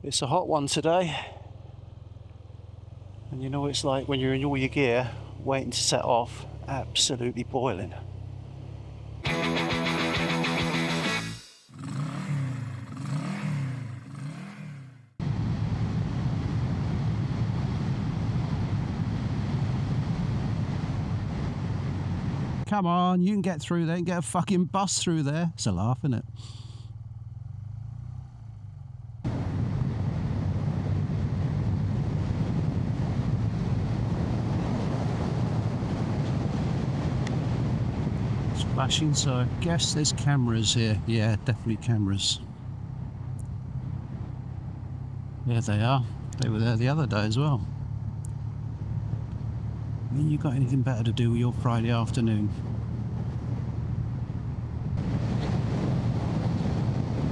It's a hot one today, and you know what it's like when you're in all your gear waiting to set off, absolutely boiling. Come on, you can get through there and get a fucking bus through there. It's a laugh, isn't it? It's flashing, so I guess there's cameras here. Yeah, definitely cameras. There they are. They were there the other day as well. I mean, you got anything better to do with your Friday afternoon?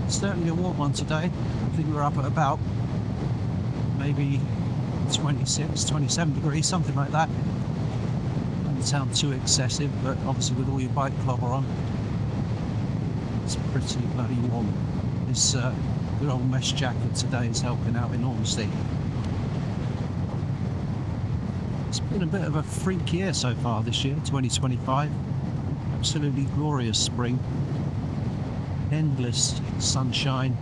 Certainly a warm one today. I think we're up at about maybe 26, 27 degrees, something like that. Doesn't sound too excessive, but obviously with all your bike clobber on, it's pretty bloody warm. This good old mesh jacket today is helping out enormously. It's been a bit of a freak year so far this year, 2025. Absolutely glorious spring. Endless sunshine.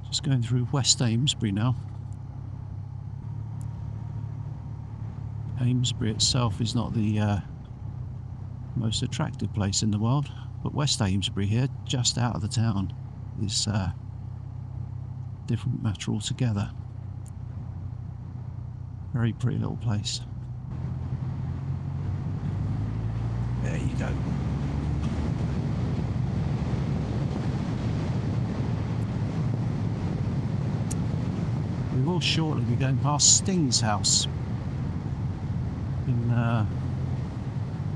Just going through West Amesbury now. Amesbury itself is not the most attractive place in the world, but West Amesbury here, just out of the town, is a different matter altogether. Very pretty little place. There you go. We will shortly be going past Sting's house in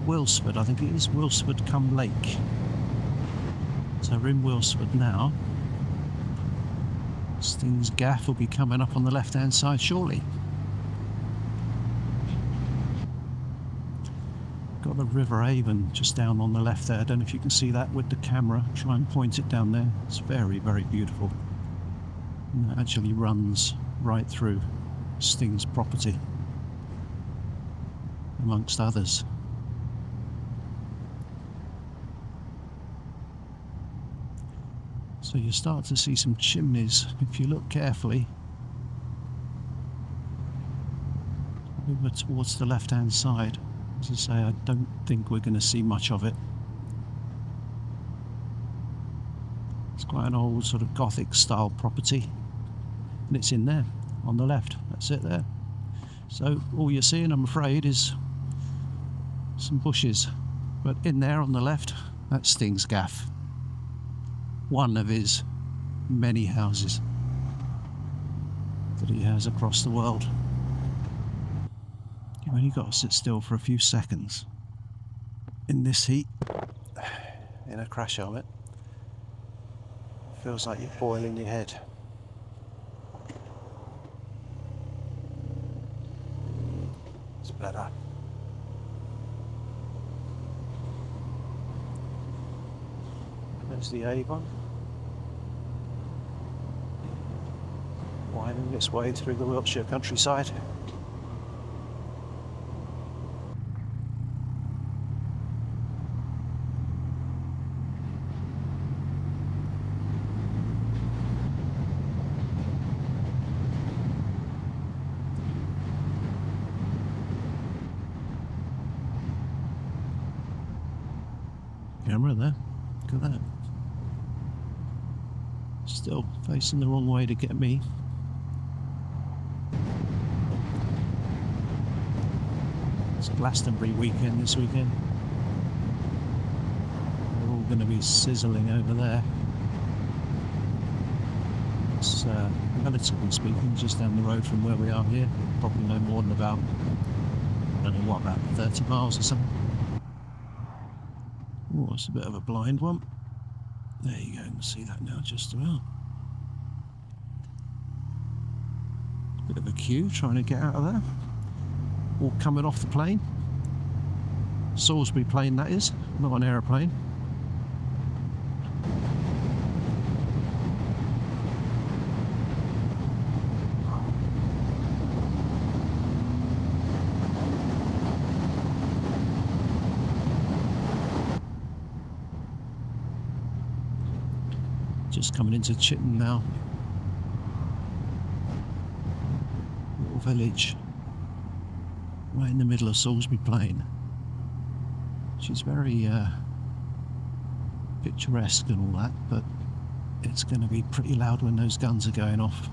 Wiltshire, I think it is. Wiltshire come Lake. So we're in Wiltshire now. Sting's Gaff will be coming up on the left hand side shortly. Got the River Avon just down on the left there. I don't know if you can see that with the camera. Try and point it down there. It's very, very beautiful. And it actually runs right through Sting's property, amongst others. So you start to see some chimneys if you look carefully. Over towards the left hand side. As I say, I don't think we're going to see much of it. It's quite an old sort of Gothic style property, and it's in there on the left. That's it there. So all you're seeing, I'm afraid, is some bushes, but in there on the left, that's Sting's Gaff. One of his many houses that he has across the world. You've only got to sit still for a few seconds in this heat in a crash helmet. Feels like you're boiling your head. It's better. There's the Avon, winding its way through the Wiltshire countryside. Camera there, look at that. Still facing the wrong way to get me. It's Glastonbury weekend this weekend. They're all going to be sizzling over there. It's relatively speaking just down the road from where we are here. Probably no more than about, I don't know what, about 30 miles or something. Oh, it's a bit of a blind one. There you go, you can see that now just about. Bit of a queue trying to get out of there. All coming off the plane. Salisbury plane, that is, not an aeroplane. Just coming into Chitton now. Little village right in the middle of Salisbury Plain. She's very picturesque and all that, but it's going to be pretty loud when those guns are going off.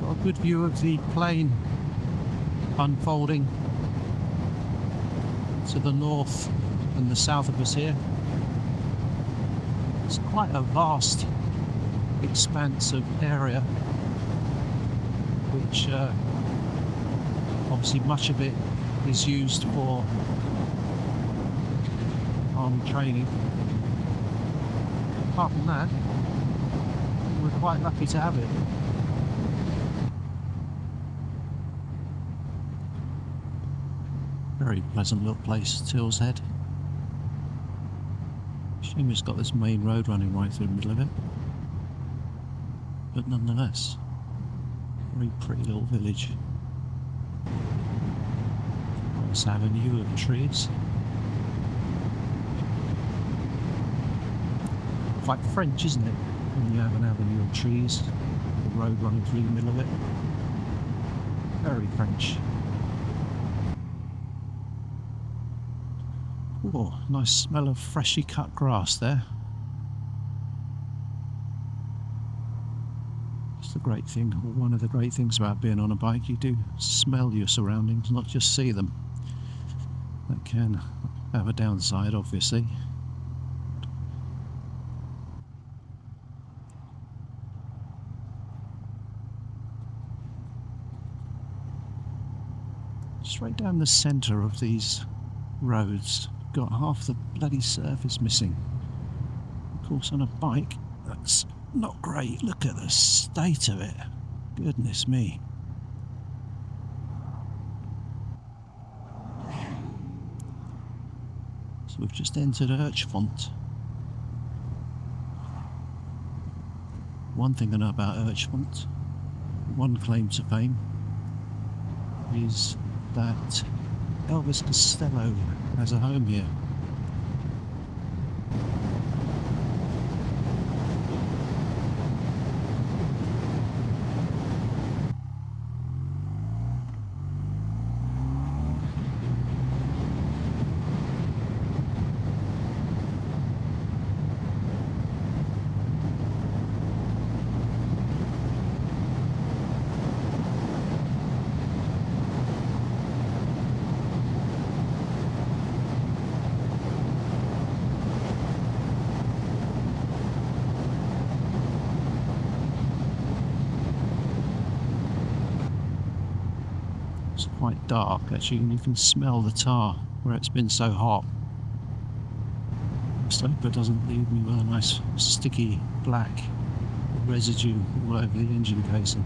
Got a good view of the plain unfolding to the north and the south of us here. It's quite a vast expanse of area, which obviously much of it is used for army training. Apart from that, we're quite lucky to have it. Very pleasant little place, Tills Head. Shame it's got this main road running right through the middle of it, but nonetheless, very pretty little village. Nice avenue of trees. Quite French, isn't it? When you have an avenue of trees, the road running through the middle of it. Very French. Oh, nice smell of freshly cut grass there. It's the great thing, or one of the great things about being on a bike. You do smell your surroundings, not just see them. That can have a downside, obviously. Straight down the centre of these roads, got half the bloody surface missing. Of course, on a bike, that's not great. Look at the state of it. Goodness me. So we've just entered Urchfont. One thing I know about Urchfont, one claim to fame, is that Elvis Costello has a home here. It's quite dark actually, and you can smell the tar where it's been so hot. Just hope it doesn't leave me with a nice sticky black residue all over the engine casing.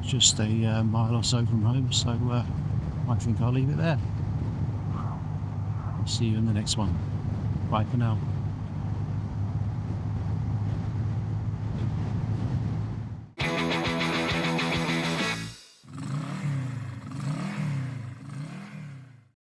Just a mile or so from home, so I think I'll leave it there. I'll see you in the next one. Bye for now.